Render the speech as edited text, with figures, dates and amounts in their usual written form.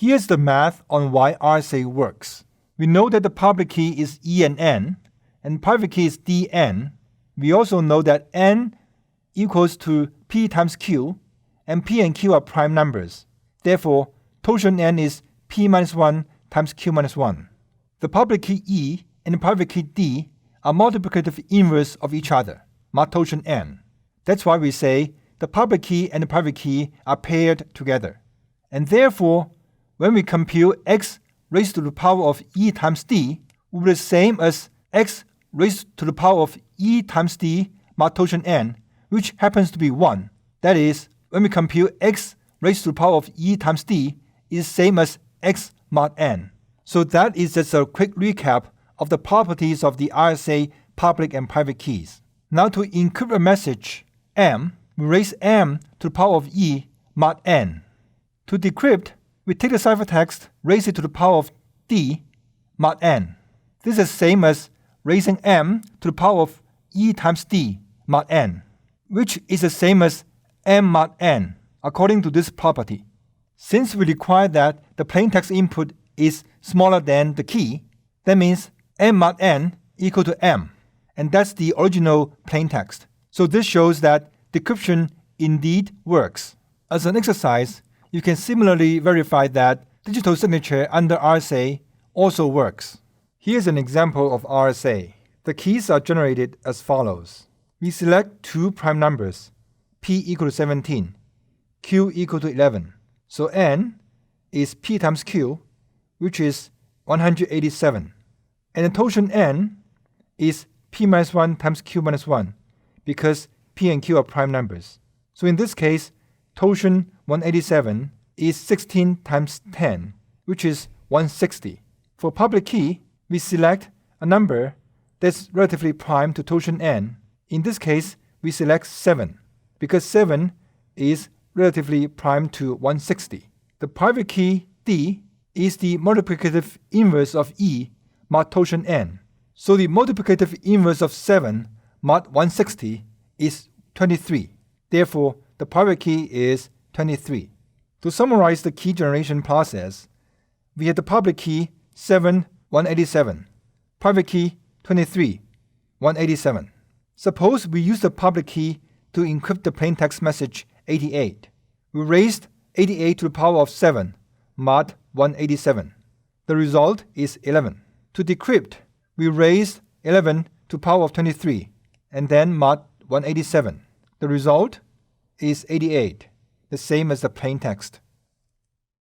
Here's the math on why RSA works. We know that the public key is E and N, and private key is Dn. We also know that N equals to P times Q, and P and Q are prime numbers. Therefore, torsion N is P minus 1 times Q minus 1. The public key E and the private key D are multiplicative inverse of each other, mod torsion N. That's why we say the public key and the private key are paired together. And therefore, when we compute x raised to the power of E times D, will be the same as x raised to the power of E times D mod torsion N, which happens to be 1. That is, when we compute x raised to the power of E times D, is the same as x mod N. So that is just a quick recap of the properties of the RSA public and private keys. Now to encrypt a message M, we raise M to the power of E mod N. To decrypt, we take the ciphertext, raise it to the power of D mod N. This is the same as raising M to the power of E times D mod N, which is the same as M mod N according to this property. Since we require that the plaintext input is smaller than the key, that means M mod N equal to M, and that's the original plaintext. So this shows that decryption indeed works. As an exercise, you can similarly verify that digital signature under RSA also works. Here's an example of RSA. The keys are generated as follows. We select two prime numbers, P equal to 17, Q equal to 11. So N is P times Q, which is 187. And the torsion N is P minus 1 times Q minus 1, because P and Q are prime numbers. So in this case, torsion 187 is 16 times 10, which is 160. For public key, we select a number that's relatively prime to torsion N. In this case, we select 7, because 7 is relatively prime to 160. The private key D is the multiplicative inverse of E mod torsion N. So the multiplicative inverse of 7 mod 160 is 23. Therefore, the private key is 23. To summarize the key generation process, we have the public key 7, 187, private key 23, 187. Suppose we use the public key to encrypt the plaintext message 88. We raised 88 to the power of 7, mod 187. The result is 11. To decrypt, we raised 11 to the power of 23, and then mod 187. The result is 88, the same as the plaintext.